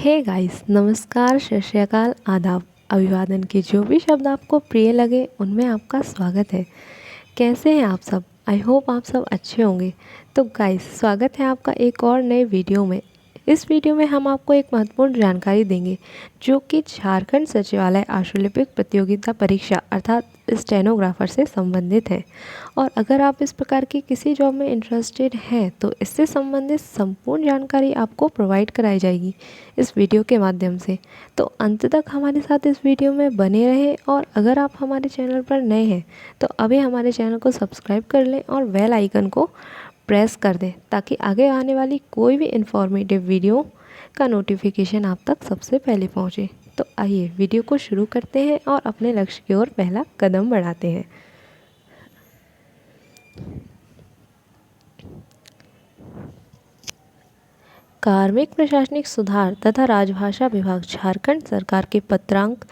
Hey guys, नमस्कार, सत श्री अकाल, आदाब। अभिवादन के जो भी शब्द आपको प्रिय लगे उनमें आपका स्वागत है। कैसे हैं आप सब? आई होप आप सब अच्छे होंगे। तो गाइस, स्वागत है आपका एक और नए वीडियो में। इस वीडियो में हम आपको एक महत्वपूर्ण जानकारी देंगे जो कि झारखंड सचिवालय आशुलिपिक प्रतियोगिता परीक्षा अर्थात स्टेनोग्राफर से संबंधित है। और अगर आप इस प्रकार की किसी जॉब में इंटरेस्टेड हैं तो इससे संबंधित संपूर्ण जानकारी आपको प्रोवाइड कराई जाएगी इस वीडियो के माध्यम से। तो अंत तक हमारे साथ इस वीडियो में बने रहें। और अगर आप हमारे चैनल पर नए हैं तो अभी हमारे चैनल को सब्सक्राइब कर लें और बेल आइकन को प्रेस कर दें ताकि आगे आने वाली कोई भी इन्फॉर्मेटिव वीडियो का नोटिफिकेशन आप तक सबसे पहले पहुंचे। तो आइए वीडियो को शुरू करते हैं और अपने लक्ष्य की ओर पहला कदम बढ़ाते हैं। कार्मिक प्रशासनिक सुधार तथा राजभाषा विभाग झारखंड सरकार के पत्रांक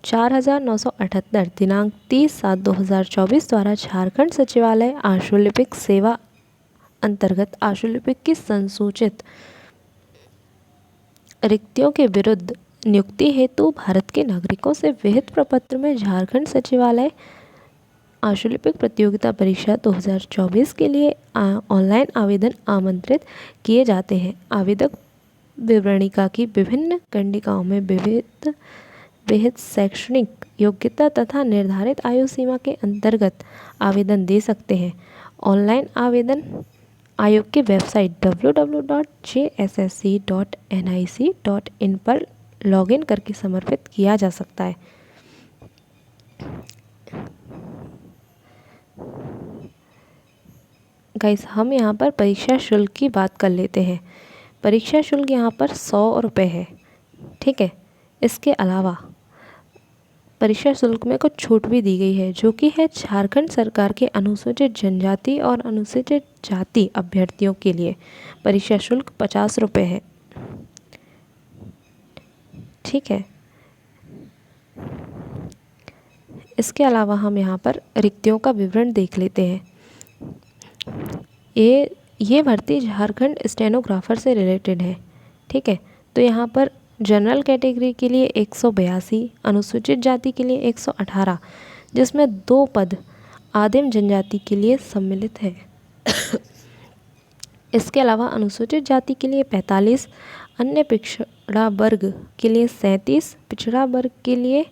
4978 दिनांक 30/7/2024 द्वारा झारखंड सचिवालय आशुलिपिक सेवा अंतर्गत आशुलिपिक की संसूचित रिक्तियों के विरुद्ध नियुक्ति हेतु भारत के नागरिकों से विहित प्रपत्र में झारखंड सचिवालय आशुलिपिक प्रतियोगिता परीक्षा 2024 के लिए ऑनलाइन आवेदन आमंत्रित किए जाते हैं। आवेदक विवरणिका की विभिन्न कंडिकाओं में विहित शैक्षणिक योग्यता तथा निर्धारित आयु सीमा के अंतर्गत आवेदन दे सकते हैं। ऑनलाइन आवेदन आयोग की वेबसाइट www.jssc.nic.in पर लॉगिन करके समर्पित किया जा सकता है। गाइस, हम यहाँ पर परीक्षा शुल्क की बात कर लेते हैं। परीक्षा शुल्क यहाँ पर 100 रुपये है। ठीक है। इसके अलावा परीक्षा शुल्क में कुछ छूट भी दी गई है जो कि है झारखंड सरकार के अनुसूचित जनजाति और अनुसूचित जाति अभ्यर्थियों के लिए परीक्षा शुल्क 50 रुपये है। ठीक है। इसके अलावा हम यहाँ पर रिक्तियों का विवरण देख लेते हैं। ये भर्ती झारखंड स्टेनोग्राफर से रिलेटेड है। ठीक है। तो यहाँ पर जनरल कैटेगरी के लिए 182, अनुसूचित जाति के लिए 118, जिसमें 2 पद आदिम जनजाति के लिए सम्मिलित है। इसके अलावा अनुसूचित जाति के लिए 45, अन्य पिछड़ा वर्ग के लिए 37, पिछड़ा वर्ग के लिए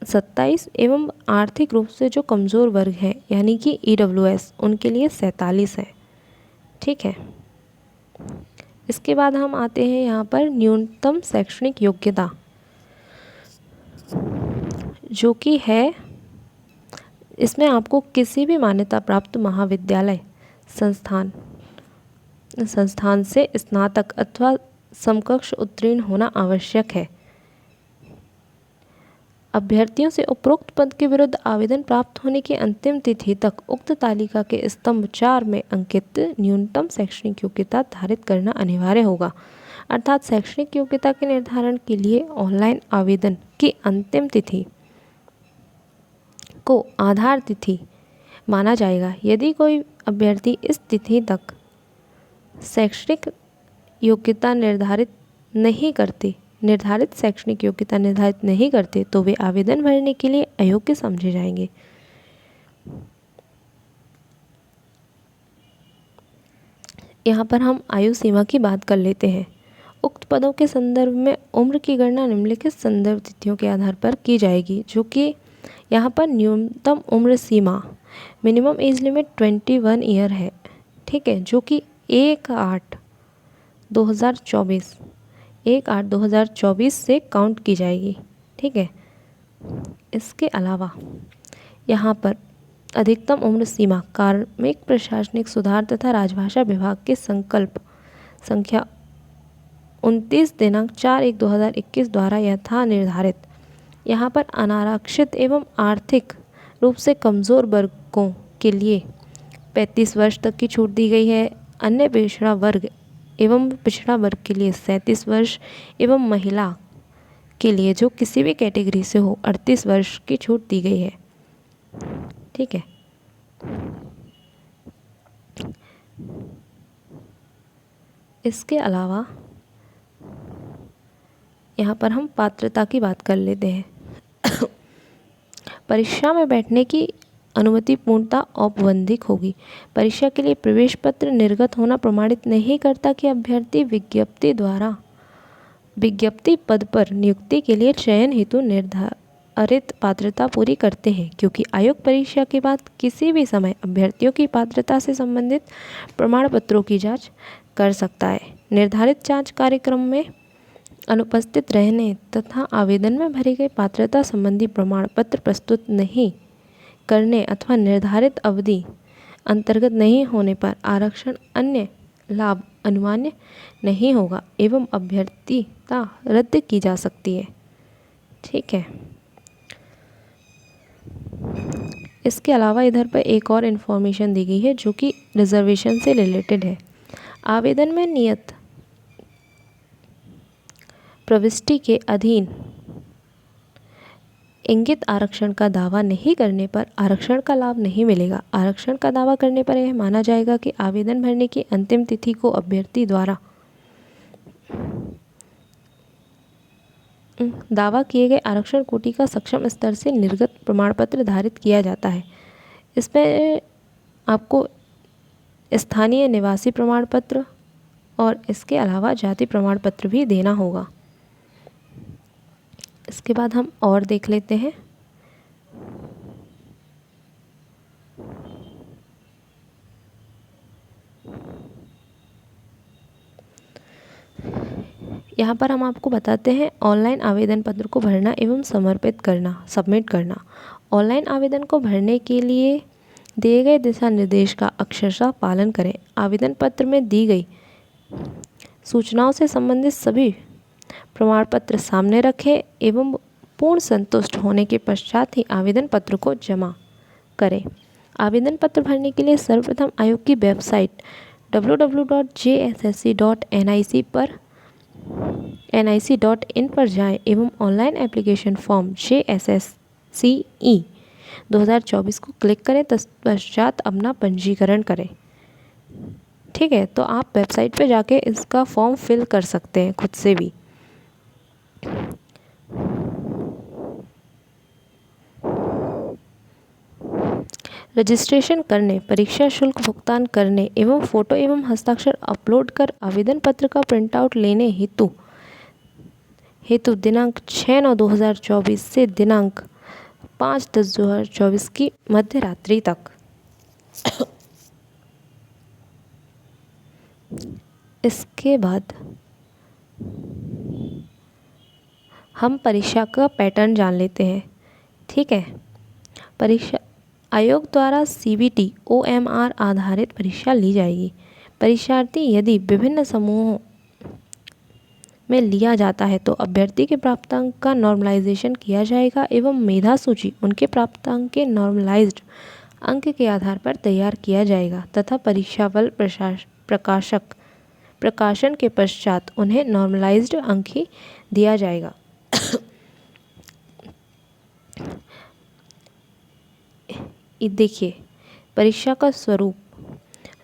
27 एवं आर्थिक रूप से जो कमज़ोर वर्ग हैं यानी कि EWS उनके लिए 47 है। ठीक है। इसके बाद हम आते हैं यहाँ पर न्यूनतम शैक्षणिक योग्यता जो कि है, इसमें आपको किसी भी मान्यता प्राप्त महाविद्यालय संस्थान से स्नातक अथवा समकक्ष उत्तीर्ण होना आवश्यक है। अभ्यर्थियों से उपरोक्त पद के विरुद्ध आवेदन प्राप्त होने की अंतिम तिथि तक उक्त तालिका के स्तंभ 4 में अंकित न्यूनतम शैक्षणिक योग्यता धारित करना अनिवार्य होगा। अर्थात शैक्षणिक योग्यता के निर्धारण के लिए ऑनलाइन आवेदन की अंतिम तिथि को आधार तिथि माना जाएगा। यदि कोई अभ्यर्थी इस तिथि तक शैक्षणिक योग्यता निर्धारित शैक्षणिक योग्यता निर्धारित नहीं करते तो वे आवेदन भरने के लिए अयोग्य समझे जाएंगे। यहाँ पर हम आयु सीमा की बात कर लेते हैं। उक्त पदों के संदर्भ में उम्र की गणना निम्नलिखित संदर्भ तिथियों के आधार पर की जाएगी जो कि यहाँ पर न्यूनतम उम्र सीमा मिनिमम एज लिमिट 21 ईयर है। ठीक है। जो कि 1/8/2024 से काउंट की जाएगी। ठीक है। इसके अलावा यहाँ पर अधिकतम उम्र सीमा कार्मिक प्रशासनिक सुधार तथा राजभाषा विभाग के संकल्प संख्या 29 दिनांक 4/1/2021 द्वारा यथा निर्धारित यहाँ पर अनारक्षित एवं आर्थिक रूप से कमज़ोर वर्गों के लिए 35 वर्ष तक की छूट दी गई है। अन्य पिछड़ा वर्ग एवं पिछड़ा वर्ग के लिए 37 वर्ष एवं महिला के लिए जो किसी भी कैटेगरी से हो 38 वर्ष की छूट दी गई है। ठीक है। इसके अलावा यहाँ पर हम पात्रता की बात कर लेते हैं। परीक्षा में बैठने की अनुमति पूर्णतः औपबंधिक होगी। परीक्षा के लिए प्रवेश पत्र निर्गत होना प्रमाणित नहीं करता कि अभ्यर्थी विज्ञप्ति पद पर नियुक्ति के लिए चयन हेतु निर्धारित पात्रता पूरी करते हैं, क्योंकि आयोग परीक्षा के बाद किसी भी समय अभ्यर्थियों की पात्रता से संबंधित प्रमाण पत्रों की जांच कर सकता है। निर्धारित जांच कार्यक्रम में अनुपस्थित रहने तथा आवेदन में भरी गई पात्रता संबंधी प्रमाण पत्र प्रस्तुत नहीं करने अथवा निर्धारित अवधि अंतर्गत नहीं होने पर आरक्षण अन्य लाभ अनुमान्य नहीं होगा एवं अभ्यर्थिता रद्द की जा सकती है। ठीक है। इसके अलावा इधर पर एक और इन्फॉर्मेशन दी गई है जो कि रिजर्वेशन से रिलेटेड है। आवेदन में नियत प्रविष्टि के अधीन इंगित आरक्षण का दावा नहीं करने पर आरक्षण का लाभ नहीं मिलेगा। आरक्षण का दावा करने पर यह माना जाएगा कि आवेदन भरने की अंतिम तिथि को अभ्यर्थी द्वारा दावा किए गए आरक्षण कोटि का सक्षम स्तर से निर्गत प्रमाण पत्र धारित किया जाता है। इसमें आपको स्थानीय निवासी प्रमाण पत्र और इसके अलावा जाति प्रमाण पत्र भी देना होगा। इसके बाद हम और देख लेते हैं। यहाँ पर हम आपको बताते हैं ऑनलाइन आवेदन पत्र को भरना एवं सबमिट करना। ऑनलाइन आवेदन को भरने के लिए दिए गए दिशा निर्देश का अक्षरशः पालन करें। आवेदन पत्र में दी गई सूचनाओं से संबंधित सभी प्रमाण पत्र सामने रखें एवं पूर्ण संतुष्ट होने के पश्चात ही आवेदन पत्र को जमा करें। आवेदन पत्र भरने के लिए सर्वप्रथम आयोग की वेबसाइट www.jssc.nic.in पर जाएं एवं ऑनलाइन एप्लीकेशन फॉर्म JSSCE 2024 को क्लिक करें, तत्पश्चात अपना पंजीकरण करें। ठीक है, तो आप वेबसाइट पे जाके इसका फॉर्म फिल कर सकते हैं खुद से भी। रजिस्ट्रेशन करने, परीक्षा शुल्क भुगतान करने एवं फ़ोटो एवं हस्ताक्षर अपलोड कर आवेदन पत्र का प्रिंटआउट लेने हेतु दिनांक 6/9/2024 से दिनांक 5/10/2024 की मध्य रात्रि तक इसके बाद हम परीक्षा का पैटर्न जान लेते हैं। ठीक है, परीक्षा आयोग द्वारा CBT OMR आधारित परीक्षा ली जाएगी। परीक्षार्थी यदि विभिन्न समूहों में लिया जाता है तो अभ्यर्थी के प्राप्तांक का नॉर्मलाइजेशन किया जाएगा एवं मेधा सूची उनके प्राप्तांक के नॉर्मलाइज्ड अंक के आधार पर तैयार किया जाएगा तथा परीक्षा फल प्रकाशन के पश्चात उन्हें नॉर्मलाइज्ड अंक ही दिया जाएगा। देखिए, परीक्षा का स्वरूप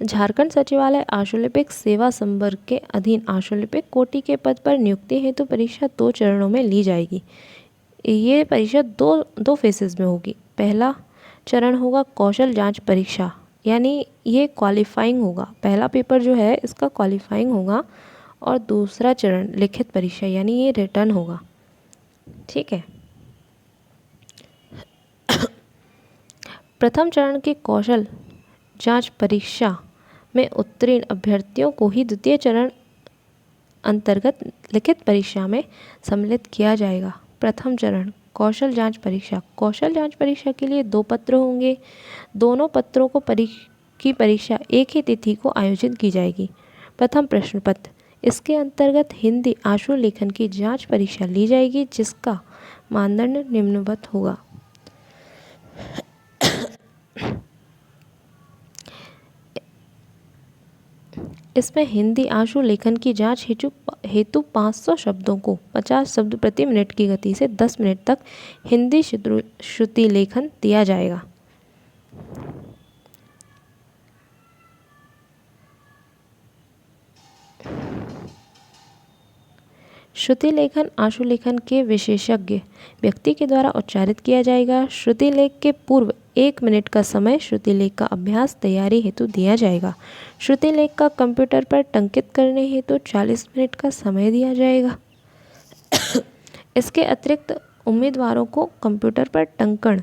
झारखंड सचिवालय आशुलिपिक सेवा संवर्ग के अधीन आशुलिपिक कोटि के पद पर नियुक्ति हेतु परीक्षा 2 चरणों में ली जाएगी। ये परीक्षा दो फेसेस में होगी। पहला चरण होगा कौशल जांच परीक्षा, यानी ये क्वालिफाइंग होगा। पहला पेपर जो है इसका क्वालिफाइंग होगा और दूसरा चरण लिखित परीक्षा यानी ये रिटर्न होगा। ठीक है, प्रथम चरण के कौशल जांच परीक्षा में उत्तीर्ण अभ्यर्थियों को ही द्वितीय चरण अंतर्गत लिखित परीक्षा में सम्मिलित किया जाएगा। प्रथम चरण कौशल जांच परीक्षा। कौशल जांच परीक्षा के लिए 2 पत्र होंगे। दोनों पत्रों को की परीक्षा एक ही तिथि को आयोजित की जाएगी। प्रथम प्रश्न पत्र, इसके अंतर्गत हिंदी आशु लेखन की जांच परीक्षा ली जाएगी जिसका मानदंड निम्नवत होगा। इसमें हिंदी आशु लेखन की जांच हेतु 500 शब्दों को 50 शब्द प्रति मिनट की गति से 10 मिनट तक हिंदी श्रुति लेखन दिया जाएगा। श्रुति लेखन आशुलेखन के विशेषज्ञ व्यक्ति के द्वारा उच्चारित किया जाएगा। श्रुति लेख के पूर्व 1 मिनट का समय श्रुति लेख का अभ्यास तैयारी हेतु दिया जाएगा। श्रुति लेख का कंप्यूटर पर टंकित करने हेतु 40 मिनट का समय दिया जाएगा। इसके अतिरिक्त उम्मीदवारों को कंप्यूटर पर टंकण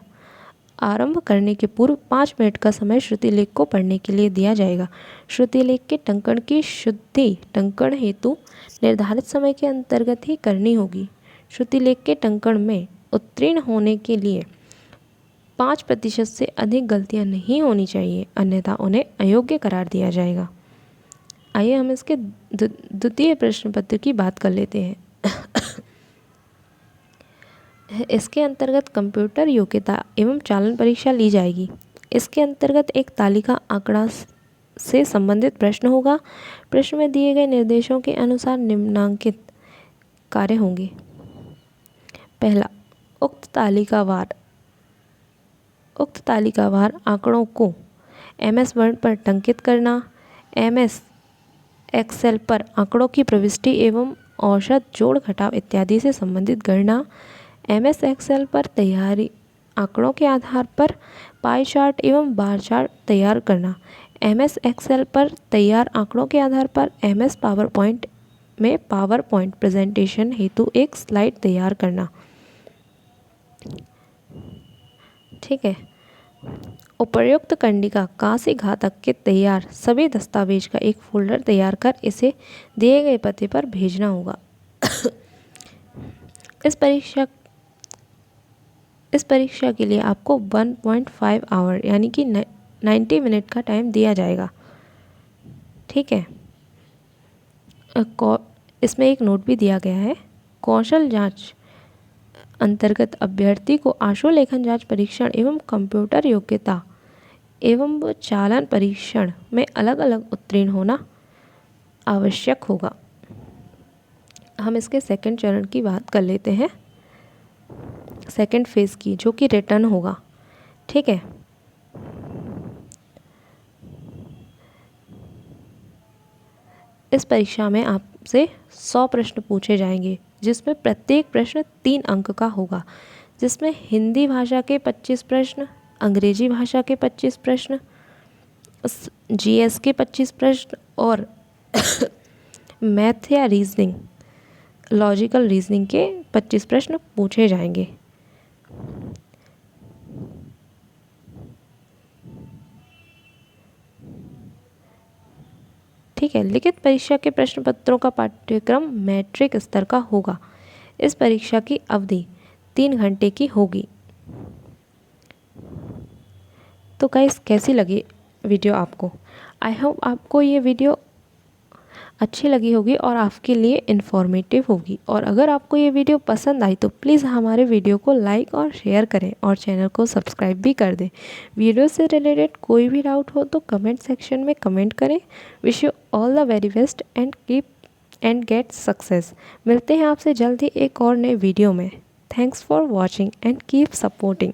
आरंभ करने के पूर्व 5 मिनट का समय श्रुति लेख को पढ़ने के लिए दिया जाएगा। श्रुति लेख के टंकण की शुद्धि टंकण हेतु निर्धारित समय के अंतर्गत ही करनी होगी। श्रुति लेख के टंकण में उत्तीर्ण होने के लिए 5% से अधिक गलतियां नहीं होनी चाहिए, अन्यथा उन्हें अयोग्य करार दिया जाएगा। आइए हम इसके द्वितीय प्रश्न पत्र की बात कर लेते हैं। इसके अंतर्गत कंप्यूटर योग्यता एवं चालन परीक्षा ली जाएगी। इसके अंतर्गत एक तालिका आंकड़ा से संबंधित प्रश्न होगा। प्रश्न में दिए गए निर्देशों के अनुसार निम्नांकित कार्य होंगे। पहला, उक्त तालिकावार आंकड़ों को MS वर्ड पर टंकित करना। MS एक्सेल पर आंकड़ों की प्रविष्टि एवं औसत जोड़ घटाव इत्यादि से संबंधित गणना। MS एक्सेल पर तैयारी आंकड़ों के आधार पर पाई चार्ट एवं बार चार्ट तैयार करना। MS एक्सेल पर तैयार आंकड़ों के आधार पर MS पावर पॉइंट में पावर पॉइंट प्रेजेंटेशन हेतु एक स्लाइड तैयार करना। ठीक है। उपर्युक्त कंडिका का से घातक के तैयार सभी दस्तावेज का एक फोल्डर तैयार कर इसे दिए गए पते पर भेजना होगा। इस परीक्षा के लिए आपको 1.5 आवर यानी कि 90 मिनट का टाइम दिया जाएगा। ठीक है। इसमें एक नोट भी दिया गया है। कौशल जांच अंतर्गत अभ्यर्थी को आशुलेखन जांच परीक्षण एवं कंप्यूटर योग्यता एवं चालन परीक्षण में अलग अलग उत्तीर्ण होना आवश्यक होगा। हम इसके सेकंड चरण की बात कर लेते हैं, सेकंड फेज की, जो कि रिटर्न होगा। ठीक है। इस परीक्षा में आपसे 100 प्रश्न पूछे जाएंगे, जिसमें प्रत्येक प्रश्न 3 अंक का होगा, जिसमें हिंदी भाषा के 25 प्रश्न, अंग्रेजी भाषा के 25 प्रश्न, GS के 25 प्रश्न और मैथ या रीजनिंग, लॉजिकल रीजनिंग के 25 प्रश्न पूछे जाएंगे। ठीक है। लिखित परीक्षा के प्रश्न पत्रों का पाठ्यक्रम मैट्रिक स्तर का होगा। इस परीक्षा की अवधि 3 घंटे की होगी। तो गाइस, कैसी लगी वीडियो आपको? आई होप आपको ये वीडियो अच्छी लगी होगी और आपके लिए इन्फॉर्मेटिव होगी। और अगर आपको ये वीडियो पसंद आई तो प्लीज़ हमारे वीडियो को लाइक और शेयर करें और चैनल को सब्सक्राइब भी कर दें। वीडियो से रिलेटेड कोई भी डाउट हो तो कमेंट सेक्शन में कमेंट करें। Wish you all the very best and keep and get success. मिलते हैं आपसे जल्द ही एक और नए वीडियो में। Thanks for watching and keep supporting.